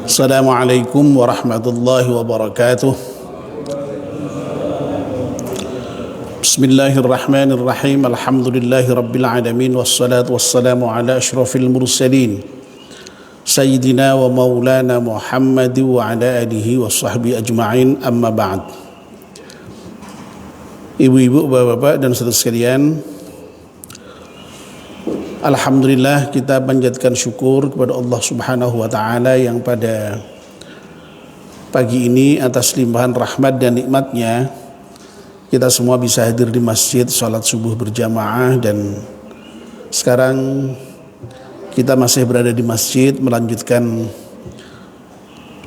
Assalamualaikum warahmatullahi wabarakatuh. Bismillahirrahmanirrahim. Alhamdulillahi rabbil alamin. Wassalatu wassalamu ala ashrafil mursalin Sayyidina wa maulana Muhammad wa ala alihi wa sahbihi ajma'in. Amma ba'd. Ibu-ibu, bapak-bapak dan saudara sekalian, alhamdulillah kita panjatkan syukur kepada Allah Subhanahu wa taala yang pada pagi ini atas limpahan rahmat dan nikmatnya kita semua bisa hadir di masjid salat subuh berjamaah, dan sekarang kita masih berada di masjid melanjutkan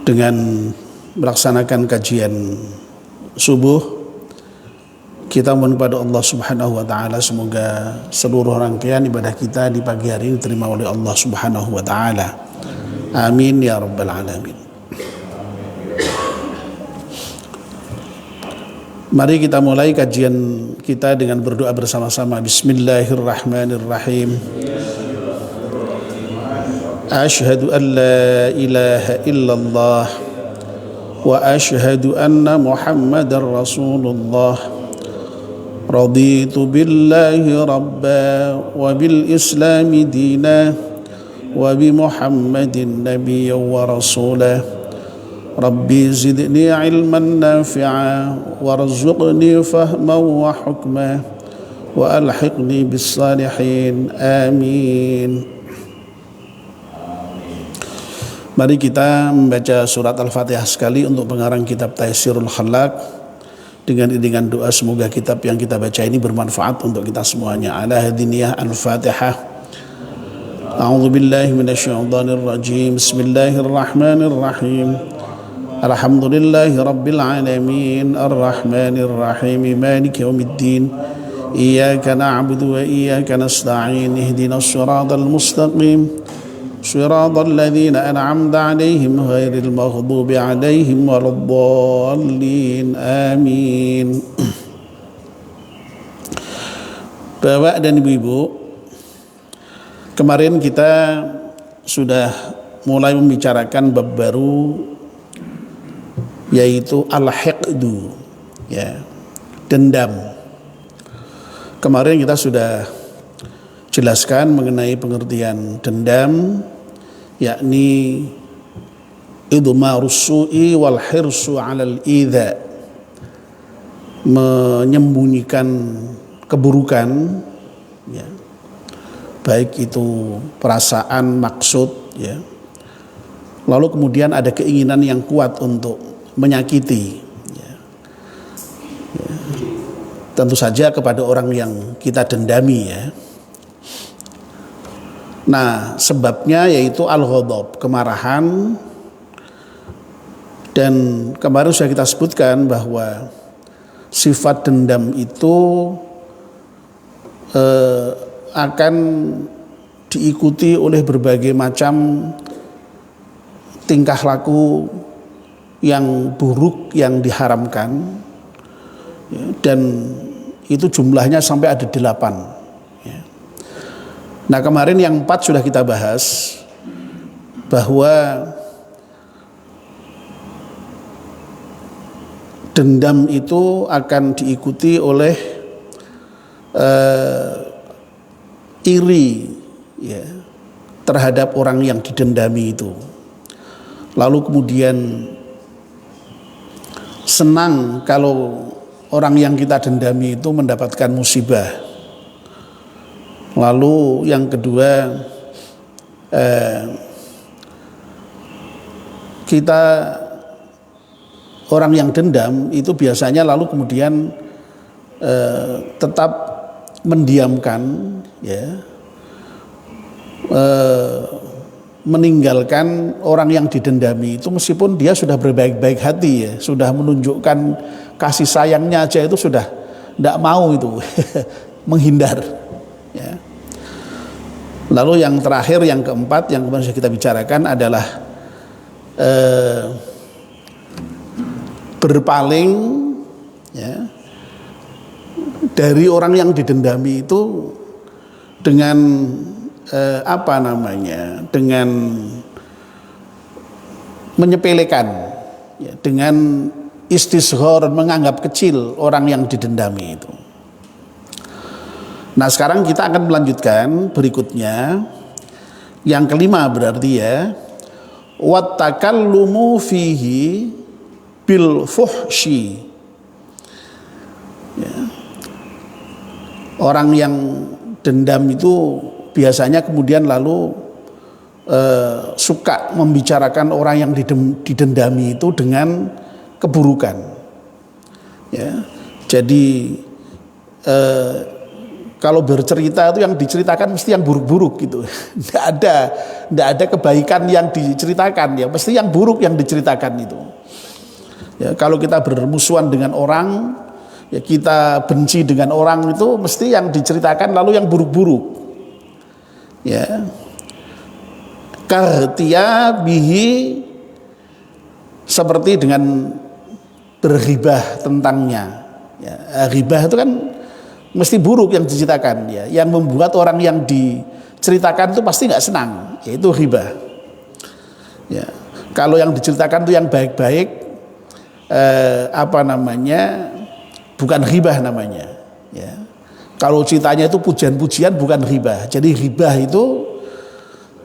dengan melaksanakan kajian subuh. Kita mohon kepada Allah Subhanahu wa taala semoga seluruh rangkaian ibadah kita di pagi hari ini diterima oleh Allah Subhanahu wa taala. Amin ya rabbal alamin. Mari kita mulai kajian kita dengan berdoa bersama-sama. Bismillahirrahmanirrahim. Asyhadu an la ilaha illallah wa asyhadu anna Muhammadar Rasulullah. Raditu billahi rabba wa bil islami dina wa bi Muhammadin nabiyyan wa rasulah. Rabbi zidni ilman nafi'a warzuqni fahman wa hukma wa alhiqni bis salihin. Amin. Mari kita membaca surat Al-Fatihah sekali untuk pengarang kitab Taysirul Khalaq, dengan iringan doa semoga kitab yang kita baca ini bermanfaat untuk kita semuanya. Ala hadiniyah Al-Fatihah. A'udzu billahi minasyaitonir rajim. Bismillahirrahmanirrahim. Alhamdulillahi rabbil alamin. Arrahmanir rahim. Maliki yaumiddin. Iyyaka na'budu wa iyyaka nasta'in. Ihdinas siratal mustaqim. Siratal ladzina an'amta 'alaihim ghairil maghdubi 'alaihim waladdallin. Amin. Bapak dan ibu-ibu, kemarin kita sudah mulai membicarakan bab baru, yaitu al-hiqdu, ya, dendam. Kemarin kita sudah jelaskan mengenai pengertian dendam, yakni idmarus su'i wal hirsu 'alal idza, menyembunyikan keburukan, ya, baik itu perasaan, maksud, ya, lalu kemudian ada keinginan yang kuat untuk menyakiti, ya, ya, tentu saja kepada orang yang kita dendami, ya. Nah, sebabnya yaitu al-ghadab, kemarahan. Dan kemarin sudah kita sebutkan bahwa sifat dendam itu akan diikuti oleh berbagai macam tingkah laku yang buruk yang diharamkan, dan itu jumlahnya sampai ada 8. Nah, kemarin yang 4 sudah kita bahas, bahwa dendam itu akan diikuti oleh iri, ya, terhadap orang yang didendami itu. Lalu kemudian senang kalau orang yang kita dendami itu mendapatkan musibah. Lalu yang kedua, kita orang yang dendam itu biasanya lalu kemudian tetap mendiamkan, ya, meninggalkan orang yang didendami itu meskipun dia sudah berbaik-baik hati, ya, sudah menunjukkan kasih sayangnya aja itu sudah tidak mau itu menghindar, ya. Lalu yang terakhir, yang keempat, yang kemarin sudah kita bicarakan adalah berpaling, ya, dari orang yang didendami itu dengan dengan menyepelekan, ya, dengan istisghar, menganggap kecil orang yang didendami itu. Nah, sekarang kita akan melanjutkan berikutnya. Yang kelima berarti ya, wattakallumu fihi bil fuhsyi. Ya. Orang yang dendam itu biasanya kemudian lalu suka membicarakan orang yang didendami itu dengan keburukan. Ya. Jadi kalau bercerita itu yang diceritakan mesti yang buruk-buruk gitu. Nggak ada kebaikan yang diceritakan, ya mesti yang buruk yang diceritakan itu. Ya, kalau kita bermusuhan dengan orang, ya kita benci dengan orang itu mesti yang diceritakan lalu yang buruk-buruk. Ya. Kartia bihi, seperti dengan berghibah tentangnya. Ya, ghibah itu kan mesti buruk yang diceritakan, ya. Yang membuat orang yang diceritakan itu pasti nggak senang, yaitu ghibah. Ya. Kalau yang diceritakan itu yang baik-baik, bukan ghibah namanya. Ya. Kalau ceritanya itu pujian-pujian bukan ghibah. Jadi ghibah itu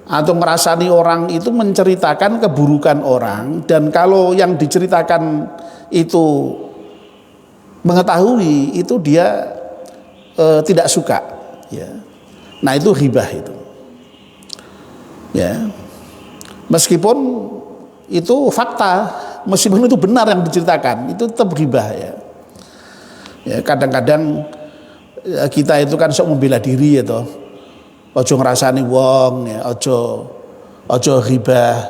atau merasani orang itu menceritakan keburukan orang, dan kalau yang diceritakan itu mengetahui itu dia tidak suka, ya. Nah itu ghibah itu, ya. Meskipun itu fakta, meskipun itu benar yang diceritakan, itu tetap ghibah, ya. Ya, kadang-kadang kita itu kan sok membela diri ya toh. Ojo ngerasani wong, ya, ojo ghibah.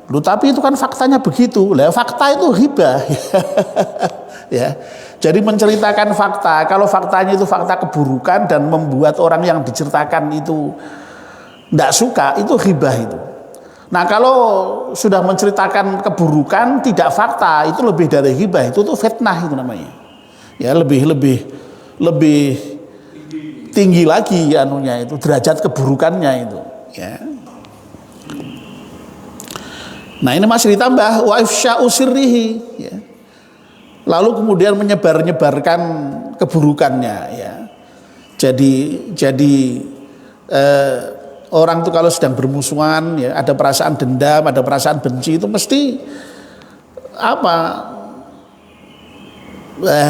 Lu tapi itu kan faktanya begitu. Lah fakta itu ghibah. Ya. Jadi menceritakan fakta, kalau faktanya itu fakta keburukan dan membuat orang yang diceritakan itu tidak suka, itu ghibah itu. Nah, kalau sudah menceritakan keburukan tidak fakta, itu lebih dari ghibah, itu tuh fitnah itu namanya. Ya, lebih tinggi lagi anunya itu, derajat keburukannya itu, ya. Nah, ini masih ditambah wa ifsya'u sirrihi, ya. Lalu kemudian menyebarkan keburukannya, ya. Jadi orang itu kalau sedang bermusuhan, ya, ada perasaan dendam, ada perasaan benci, itu mesti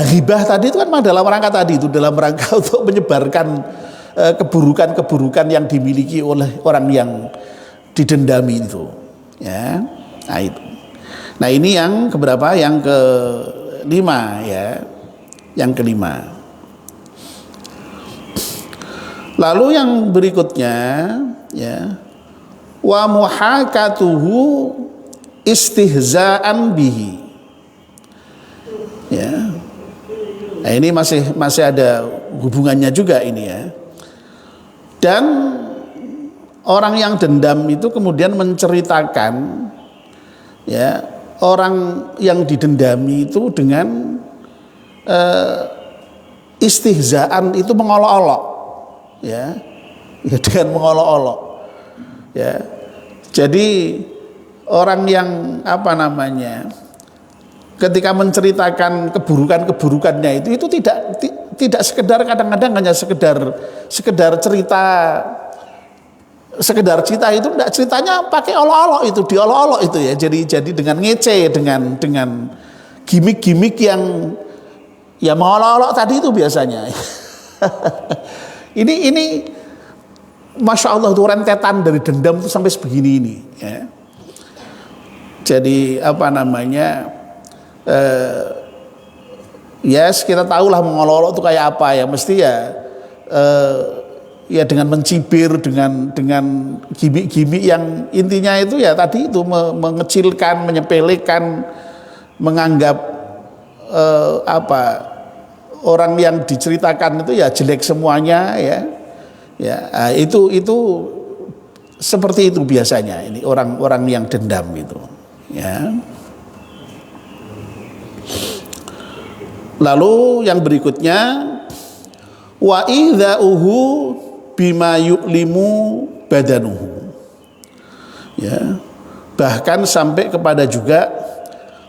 ghibah tadi itu kan dalam rangka tadi itu, dalam rangka untuk menyebarkan keburukan-keburukan yang dimiliki oleh orang yang didendami itu, ya. Nah itu. Nah ini yang keberapa? Yang kelima, ya. Yang kelima. Lalu yang berikutnya, ya, wa muhakatuhu istihza'an bihi. Ya. Nah, ini masih ada hubungannya juga ini, ya. Dan orang yang dendam itu kemudian menceritakan, ya, orang yang didendami itu dengan istihzaan, itu mengolok-olok, ya, dengan mengolok-olok, ya. Jadi orang yang ketika menceritakan keburukannya itu tidak sekedar, kadang-kadang hanya sekedar cerita itu enggak, ceritanya pakai olok-olok itu, diolok-olok itu, ya. Jadi dengan ngece, dengan gimmick-gimmick yang ya mengolok-olok tadi itu biasanya. ini Masya Allah itu rentetan dari dendam itu sampai sebegini ini, ya. Jadi yes, kita tahulah mengolok-olok itu kayak apa, ya, mesti ya dengan mencibir, dengan gimmick-gimmick yang intinya itu ya tadi itu mengecilkan, menyepelekan, menganggap orang yang diceritakan itu ya jelek semuanya, ya. Ya, itu seperti itu biasanya ini orang-orang yang dendam itu, ya. Lalu yang berikutnya wa idza'uhu bima yu'limu badanuhu, ya. Bahkan sampai kepada juga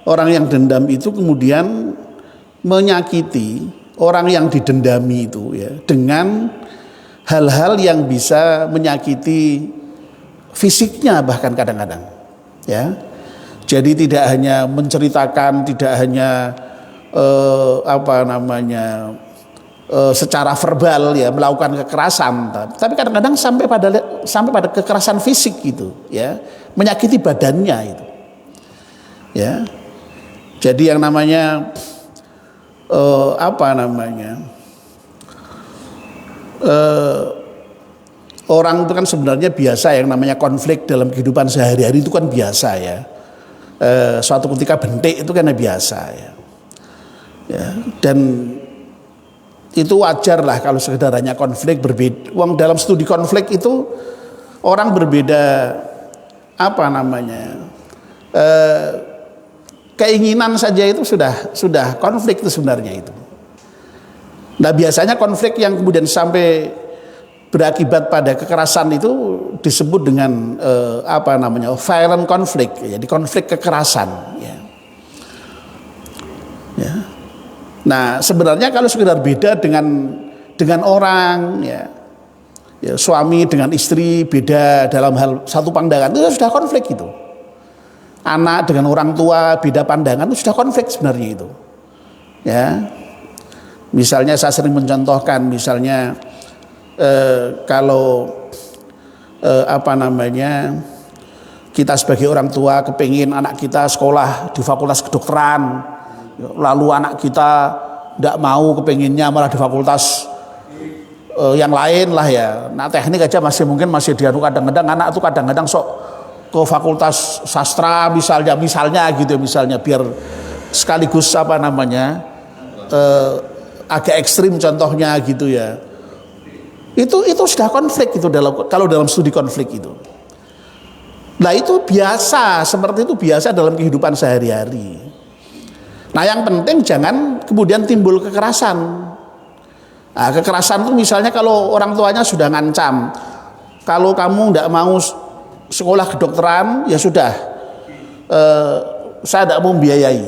orang yang dendam itu kemudian menyakiti orang yang didendami itu ya dengan hal-hal yang bisa menyakiti fisiknya bahkan kadang-kadang ya. Jadi tidak hanya menceritakan, tidak hanya secara verbal ya melakukan kekerasan, tapi kadang-kadang sampai pada kekerasan fisik gitu ya, menyakiti badannya itu ya. Jadi yang namanya orang itu kan sebenarnya biasa, yang namanya konflik dalam kehidupan sehari-hari itu kan biasa ya. Suatu ketika bentik itu kan biasa ya. Dan itu wajar lah kalau sekedar hanya konflik berbeda. Uang dalam studi konflik itu orang berbeda keinginan saja itu sudah konflik itu sebenarnya itu. Nah biasanya konflik yang kemudian sampai berakibat pada kekerasan itu disebut dengan violent conflict, jadi konflik kekerasan ya. Ya. Nah sebenarnya kalau sekedar beda dengan orang ya, suami dengan istri beda dalam hal satu pandangan itu sudah konflik itu. Anak dengan orang tua beda pandangan itu sudah konflik sebenarnya itu ya. Misalnya saya sering mencontohkan, misalnya kalau kita sebagai orang tua kepingin anak kita sekolah di fakultas kedokteran, lalu anak kita tidak mau, kepinginnya malah di fakultas yang lain lah ya. Nah teknik aja masih dianu, kadang-kadang anak itu kadang-kadang sok ke fakultas sastra misalnya gitu, misalnya biar sekaligus agak ekstrim contohnya gitu ya. Itu sudah konflik itu kalau dalam studi konflik itu. Nah itu biasa, seperti itu biasa dalam kehidupan sehari-hari. Nah yang penting jangan kemudian timbul kekerasan. Nah, kekerasan itu misalnya kalau orang tuanya sudah ngancam, kalau kamu tidak mau sekolah kedokteran ya sudah, saya tidak mau biayai,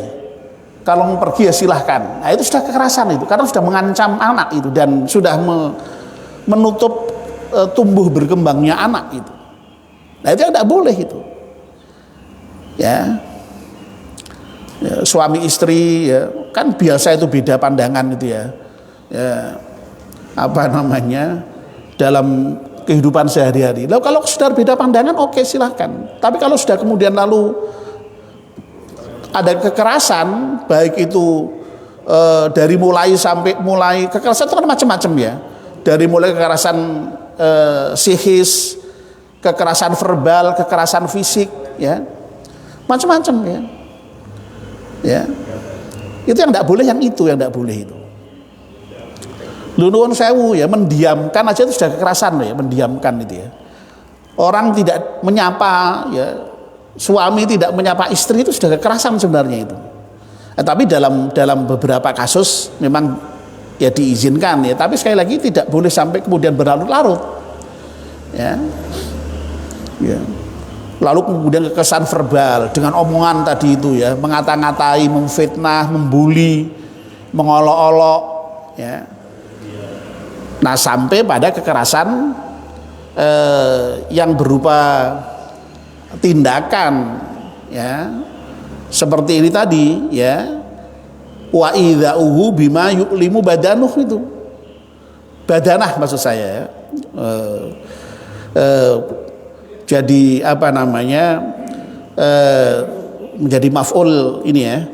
kalau mau pergi ya silahkan. Nah itu sudah kekerasan itu, karena sudah mengancam anak itu dan sudah menutup tumbuh berkembangnya anak itu. Nah itu tidak boleh itu ya. Suami istri ya, kan biasa itu beda pandangan itu ya, dalam kehidupan sehari-hari. Lalu kalau sudah beda pandangan oke, silahkan. Tapi kalau sudah kemudian lalu ada kekerasan, baik itu dari mulai kekerasan itu kan macam-macam ya. Dari mulai kekerasan psikis, kekerasan verbal, kekerasan fisik ya. Macam-macam ya. Ya. Itu yang tidak boleh, yang tidak boleh itu. Nuwun sewu ya, mendiamkan aja itu sudah kekerasan ya, mendiamkan itu ya. Orang tidak menyapa ya, suami tidak menyapa istri itu sudah kekerasan sebenarnya itu. Tapi dalam beberapa kasus memang ya diizinkan ya, tapi sekali lagi tidak boleh sampai kemudian berlarut-larut. Ya. Ya. Lalu kemudian kekerasan verbal dengan omongan tadi itu ya, mengata-ngatai, memfitnah, membuli, mengolok-olok ya. Nah sampai pada kekerasan yang berupa tindakan ya, seperti ini tadi ya, wa idza'uhu bima yu'limu badanuh, itu badanah maksud saya ya. Jadi menjadi maf'ul ini ya,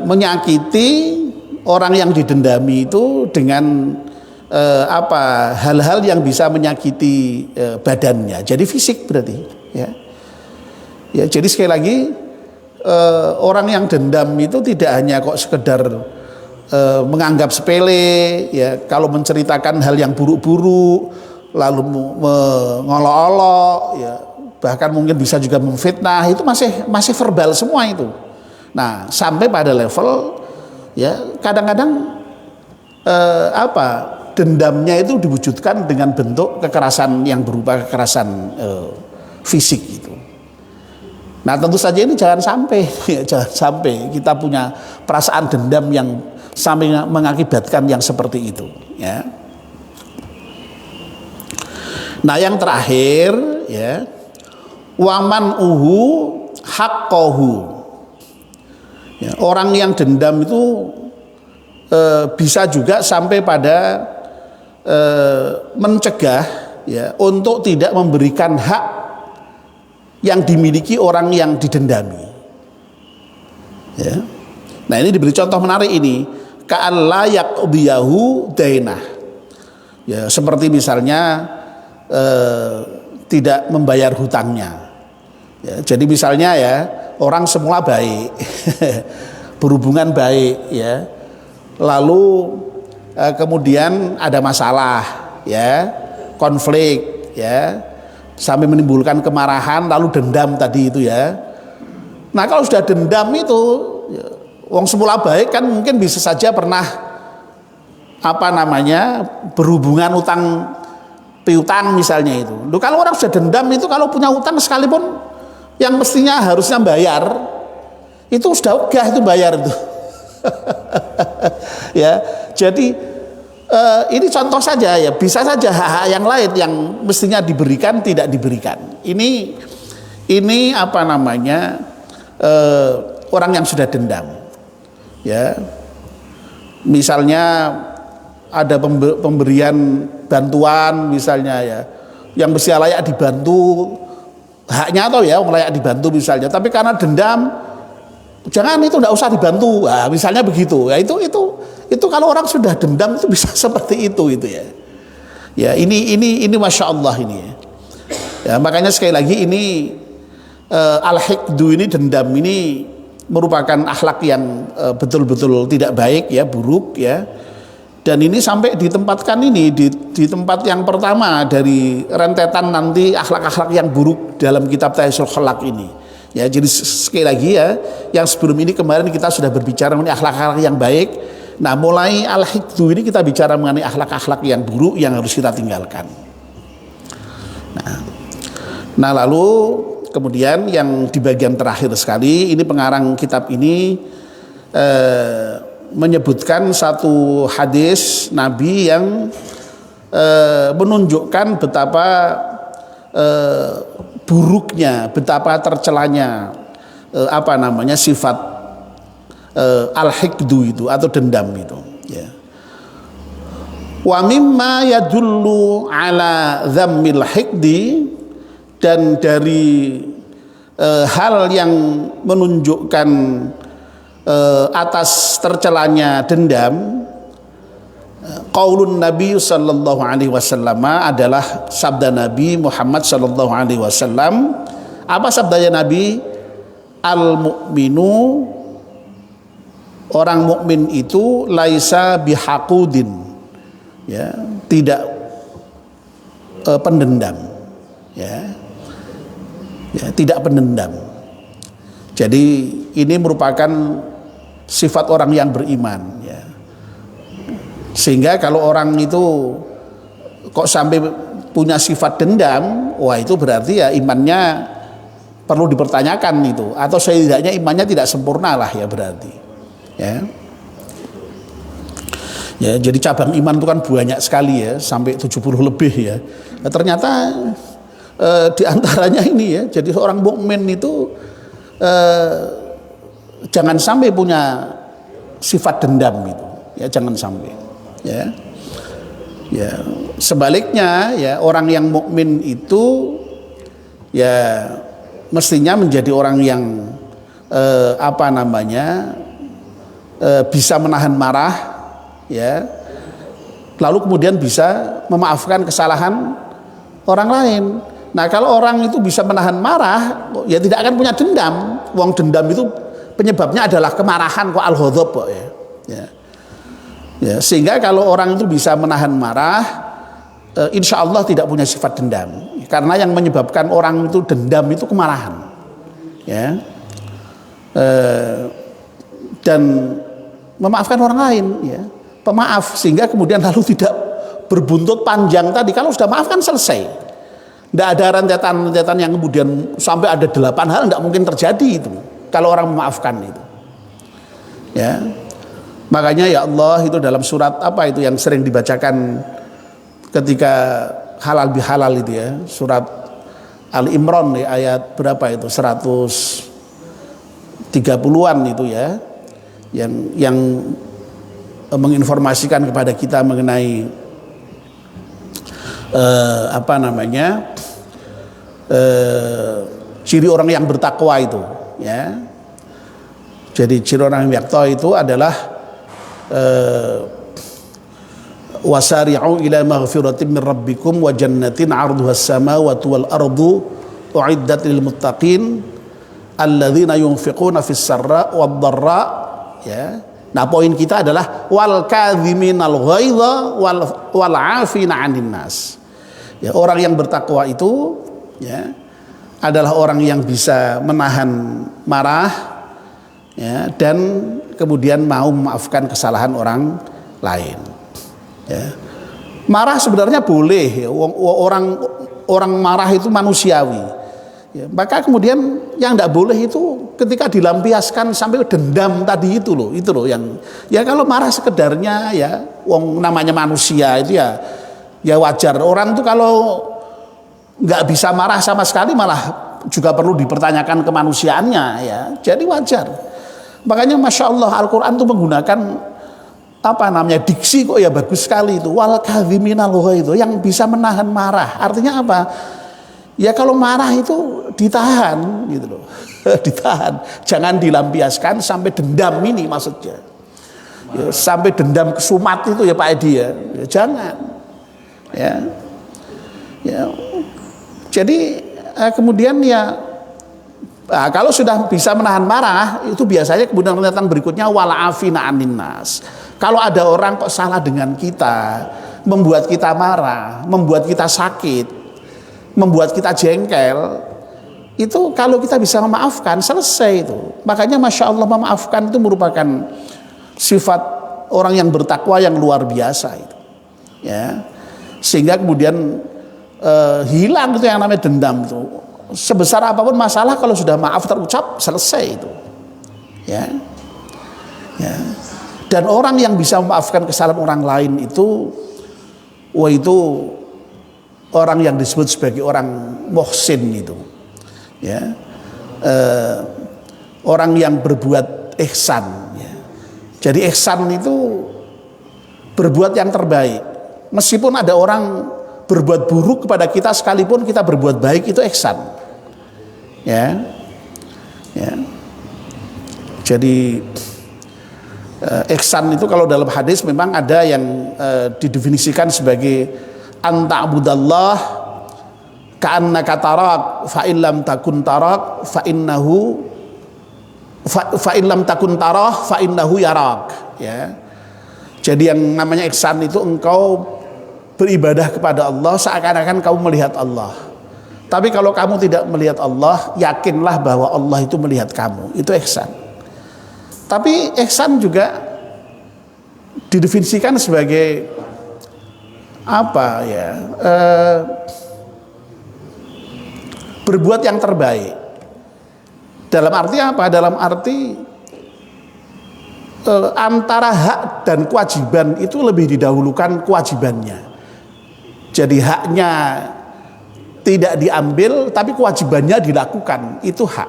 menyakiti orang yang didendami itu dengan hal-hal yang bisa menyakiti badannya, jadi fisik berarti ya. Ya jadi sekali lagi orang yang dendam itu tidak hanya kok sekedar menganggap sepele ya, kalau menceritakan hal yang buruk-buruk lalu mengolok-olok ya, bahkan mungkin bisa juga memfitnah, itu masih verbal semua itu. Nah sampai pada level ya kadang-kadang dendamnya itu diwujudkan dengan bentuk kekerasan yang berupa kekerasan fisik itu. Nah tentu saja ini jangan sampai ya, jangan sampai kita punya perasaan dendam yang sampai mengakibatkan yang seperti itu ya. Nah yang terakhir ya, waman haqqahu ya, orang yang dendam itu bisa juga sampai pada mencegah ya untuk tidak memberikan hak yang dimiliki orang yang didendami ya. Nah ini diberi contoh menarik ini, ka'alla yaqdiyahu dainah ya, seperti misalnya tidak membayar hutangnya ya. Jadi misalnya ya, orang semula baik berhubungan baik ya, lalu kemudian ada masalah ya, konflik ya, sampai menimbulkan kemarahan lalu dendam tadi itu ya. Nah kalau sudah dendam itu ya, wong semula baik kan mungkin bisa saja pernah berhubungan utang piutang misalnya itu. Loh, kalau orang sudah dendam itu kalau punya utang sekalipun yang mestinya harusnya bayar itu sudah ogah itu bayar itu. Ya, jadi ini contoh saja ya, bisa saja hak-hak yang lain yang mestinya diberikan tidak diberikan. Ini orang yang sudah dendam. Ya, misalnya ada pemberian bantuan misalnya ya, yang mesti layak dibantu, haknya atau ya layak dibantu misalnya, tapi karena dendam jangan itu tidak usah dibantu, nah, misalnya begitu ya. Itu kalau orang sudah dendam itu bisa seperti itu ya. Ya ini masya Allah ini ya. Ya makanya sekali lagi ini al-hiqdu ini, dendam ini merupakan akhlak yang betul-betul tidak baik ya, buruk ya. Dan ini sampai ditempatkan ini di tempat yang pertama dari rentetan nanti akhlak-akhlak yang buruk dalam kitab Taysirul Khalaq ini. Ya, jadi sekali lagi ya, yang sebelum ini kemarin kita sudah berbicara mengenai akhlak-akhlak yang baik. Nah, mulai al-hiqdu ini kita bicara mengenai akhlak-akhlak yang buruk yang harus kita tinggalkan. Nah lalu kemudian yang di bagian terakhir sekali ini pengarang kitab ini menyebutkan satu hadis Nabi yang menunjukkan betapa buruknya, betapa tercelanya sifat al-hiqdu itu atau dendam itu ya. Wa mimma yadullu ala dhammil hiqdi, dan dari hal yang menunjukkan atas tercelanya dendam, qaulun Nabi sallallahu alaihi wasallam adalah sabda Nabi Muhammad sallallahu alaihi wasallam. Apa sabdanya Nabi? Al mu'minu, orang mukmin itu laisa bihaqudin ya, tidak pendendam ya, tidak pendendam. Jadi ini merupakan sifat orang yang beriman ya. Sehingga kalau orang itu kok sampai punya sifat dendam, wah itu berarti ya imannya perlu dipertanyakan itu, atau setidaknya imannya tidak sempurna lah ya berarti ya. Ya, jadi cabang iman itu kan banyak sekali ya, sampai 70 lebih ya. Nah, ternyata di antaranya ini ya, jadi seorang mukmin itu jangan sampai punya sifat dendam itu ya, jangan sampai ya. Ya sebaliknya ya, orang yang mukmin itu ya mestinya menjadi orang yang bisa menahan marah ya, lalu kemudian bisa memaafkan kesalahan orang lain. Nah kalau orang itu bisa menahan marah, ya tidak akan punya dendam. Wong dendam itu penyebabnya adalah kemarahan, kok al-ghadab ya. Ya, sehingga kalau orang itu bisa menahan marah, insya Allah tidak punya sifat dendam. Karena yang menyebabkan orang itu dendam itu kemarahan, ya, dan memaafkan orang lain, ya, pemaaf, sehingga kemudian lalu tidak berbuntut panjang tadi. Kalau sudah maaf kan selesai. Tidak ada rentetan-rentetan yang kemudian sampai ada 8 hal, tidak mungkin terjadi itu kalau orang memaafkan itu. Ya. Makanya ya Allah itu dalam surat apa itu yang sering dibacakan ketika halal bihalal itu ya, surat Ali Imran ya, ayat berapa itu 130-an itu ya, yang menginformasikan kepada kita mengenai ciri orang yang bertakwa itu ya. Jadi ciri orang yang bertakwa itu adalah wasari'u ila maghfiratin min rabbikum wa jannatin 'arduhas samawati wal ardu u'iddat lil muttaqin alladzina yunfiquna fis sarra wad dharra ya. Nah, poin kita adalah wal kadhiminal ghaidha wal 'afina 'anil nas. Ya, orang yang bertakwa itu ya adalah orang yang bisa menahan marah ya, dan kemudian mau memaafkan kesalahan orang lain. Ya. Marah sebenarnya boleh, ya. Orang marah itu manusiawi. Ya. Maka kemudian yang tidak boleh itu ketika dilampiaskan sampai dendam tadi itu loh yang ya kalau marah sekedarnya ya, namanya manusia itu ya wajar. Orang tuh kalau nggak bisa marah sama sekali malah juga perlu dipertanyakan kemanusiaannya ya. Jadi wajar. Makanya Masya Allah Al-Quran itu menggunakan diksi kok ya bagus sekali itu, wal kadhiminal ghaidha, yang bisa menahan marah. Artinya apa? Ya kalau marah itu ditahan gitu loh. Ditahan, jangan dilampiaskan sampai dendam ini maksudnya ya, sampai dendam kesumat itu ya Pak Edi ya, jangan ya. Jadi kemudian ya, nah, kalau sudah bisa menahan marah itu biasanya kemudian pernyataan berikutnya wala afina anin nas. Kalau ada orang kok salah dengan kita, membuat kita marah, membuat kita sakit, membuat kita jengkel, itu kalau kita bisa memaafkan selesai itu. Makanya Masya Allah memaafkan itu merupakan sifat orang yang bertakwa yang luar biasa itu. Ya, sehingga kemudian hilang itu yang namanya dendam itu. Sebesar apapun masalah kalau sudah maaf terucap selesai itu ya. Dan orang yang bisa memaafkan kesalahan orang lain itu orang yang disebut sebagai orang muhsin itu ya, orang yang berbuat ihsan ya. Jadi ihsan itu berbuat yang terbaik, meskipun ada orang berbuat buruk kepada kita sekalipun kita berbuat baik, itu ihsan ya. Jadi ihsan itu kalau dalam hadis memang ada yang didefinisikan sebagai anta'budallah ka'annaka tarak fa in lam takun tarak fa in lam takun tarah fa innahu yarak ya. Jadi yang namanya ihsan itu engkau beribadah kepada Allah seakan-akan kamu melihat Allah. Tapi kalau kamu tidak melihat Allah, yakinlah bahwa Allah itu melihat kamu. Itu ihsan. Tapi ihsan juga didefinisikan sebagai apa ya? Berbuat yang terbaik. Dalam arti apa? Dalam arti antara hak dan kewajiban itu lebih didahulukan kewajibannya. Jadi haknya tidak diambil tapi kewajibannya dilakukan, itu hak.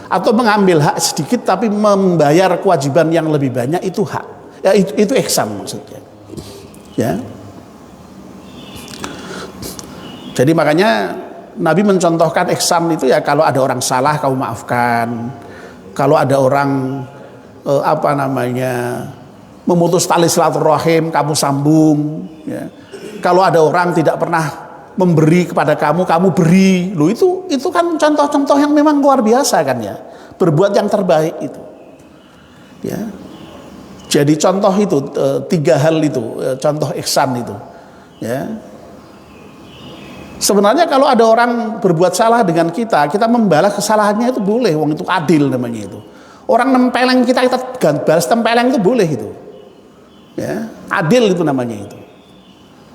Atau mengambil hak sedikit tapi membayar kewajiban yang lebih banyak, itu hak ya, itu ihsan maksudnya ya. Jadi makanya Nabi mencontohkan ihsan itu ya, kalau ada orang salah kamu maafkan, kalau ada orang memutus tali silaturahim kamu sambung ya. Kalau ada orang tidak pernah memberi kepada kamu beri. Loh, itu kan contoh-contoh yang memang luar biasa kan ya. Berbuat yang terbaik itu. Ya. Jadi contoh itu 3 hal itu, contoh ihsan itu. Ya. Sebenarnya kalau ada orang berbuat salah dengan kita membalas kesalahannya itu boleh, wong itu adil namanya itu. Orang nempeleng kita balas tempeleng itu boleh itu. Ya, adil itu namanya itu.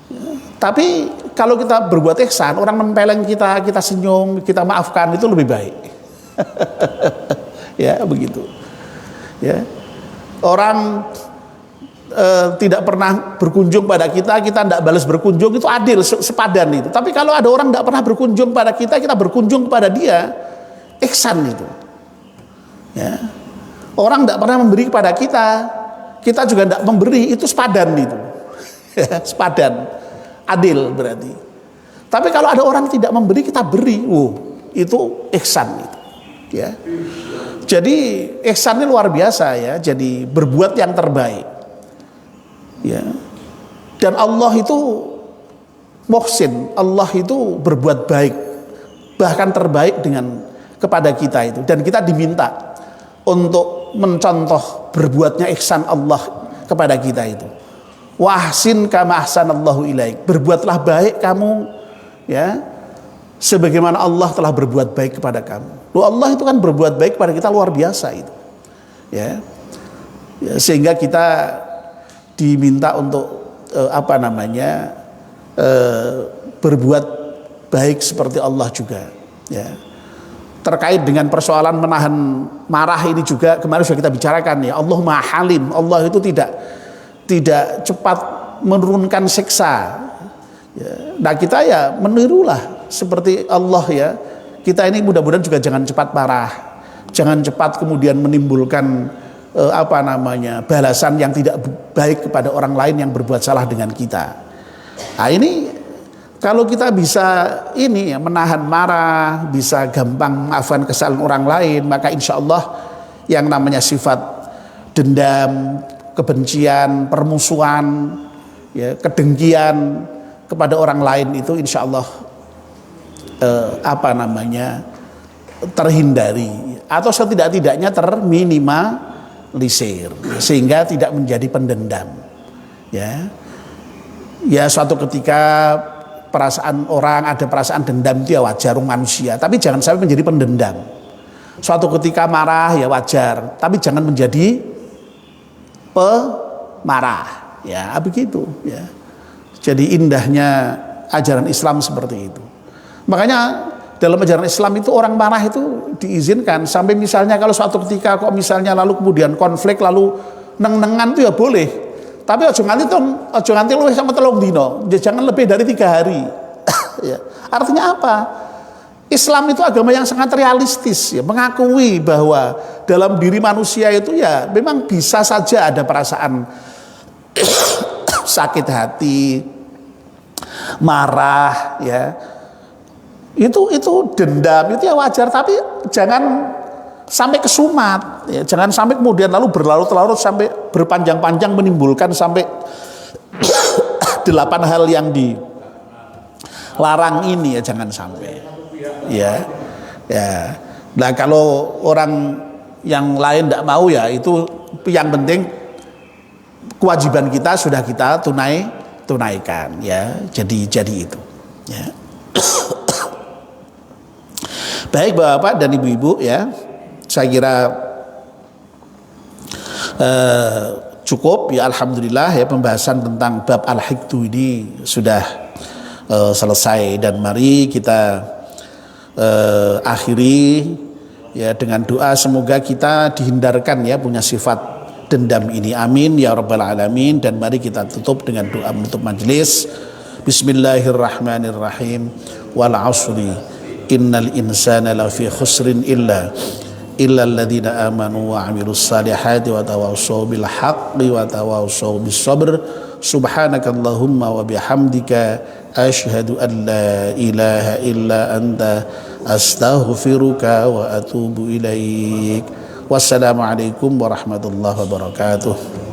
Ya. Tapi kalau kita berbuat ihsan, orang nempeleng kita, kita senyum, kita maafkan, itu lebih baik. Ya, begitu. Ya. Orang tidak pernah berkunjung pada kita tidak balas berkunjung, itu adil, sepadan itu. Tapi kalau ada orang tidak pernah berkunjung pada kita berkunjung kepada dia, ihsan itu. Ya. Orang tidak pernah memberi kepada kita juga tidak memberi, itu sepadan itu. Ya, sepadan, adil berarti. Tapi kalau ada orang tidak memberi, kita beri, itu ihsan itu. Ya. Jadi ihsan ini luar biasa ya, jadi berbuat yang terbaik. Ya. Dan Allah itu muhsin, Allah itu berbuat baik, bahkan terbaik kepada kita itu. Dan kita diminta untuk mencontoh berbuatnya ihsan Allah kepada kita itu. Wahsin kama ahsanallahu ilaik, berbuatlah baik kamu ya sebagaimana Allah telah berbuat baik kepada kamu. Loh, Allah itu kan berbuat baik kepada kita luar biasa itu. Ya. Sehingga kita diminta untuk berbuat baik seperti Allah juga. Ya. Terkait dengan persoalan menahan marah ini juga kemarin sudah kita bicarakan ya. Allah Maha Halim, Allah itu tidak cepat menurunkan siksa. Ya. Nah kita ya menirulah seperti Allah ya. Kita ini mudah-mudahan juga jangan cepat marah, jangan cepat kemudian menimbulkan balasan yang tidak baik kepada orang lain yang berbuat salah dengan kita. Nah ini kalau kita bisa menahan marah, bisa gampang maafkan kesalahan orang lain, maka insya Allah yang namanya sifat dendam, kebencian, permusuhan, ya, kedengkian kepada orang lain itu insya Allah terhindari atau setidak-tidaknya terminimalisir sehingga tidak menjadi pendendam. Ya, suatu ketika ada perasaan dendam itu ya wajar manusia, tapi jangan sampai menjadi pendendam. Suatu ketika marah ya wajar, tapi jangan menjadi pemarah. Ya, begitu ya. Jadi indahnya ajaran Islam seperti itu. Makanya dalam ajaran Islam itu orang marah itu diizinkan. Sampai misalnya kalau suatu ketika kok misalnya lalu kemudian konflik lalu neng-nengan itu ya boleh. Tapi ojo nganti luwih sama 3 dino, jangan lebih dari 3 hari. Ya. Artinya apa? Islam itu agama yang sangat realistis ya, mengakui bahwa dalam diri manusia itu ya memang bisa saja ada perasaan sakit hati, marah ya. Itu dendam itu ya wajar, tapi jangan sampai kesumat ya, jangan sampai kemudian lalu berlarut-larut sampai berpanjang-panjang menimbulkan sampai 8 hal yang dilarang ini ya, jangan sampai ya. Nah kalau orang yang lain tidak mau ya itu yang penting kewajiban kita sudah kita tunaikan ya, jadi itu ya. Baik Bapak dan Ibu-ibu ya, saya kira cukup ya, alhamdulillah ya, pembahasan tentang bab al-hiqdu ini sudah selesai, dan mari kita akhiri ya dengan doa semoga kita dihindarkan ya punya sifat dendam ini, amin ya rabbal alamin. Dan mari kita tutup dengan doa menutup majelis. Bismillahirrahmanirrahim. Wal asri innal insana lafi khusrin illa alladziina amanu wa 'amilus salihati wa tawassaw bil haqqi wa tawassaw bis sabr. Subhanakallahumma wa bihamdika asyhadu an la ilaha illa anta astaghfiruka wa atubu ilaik. Wassalamualaikum warahmatullahi wabarakatuh.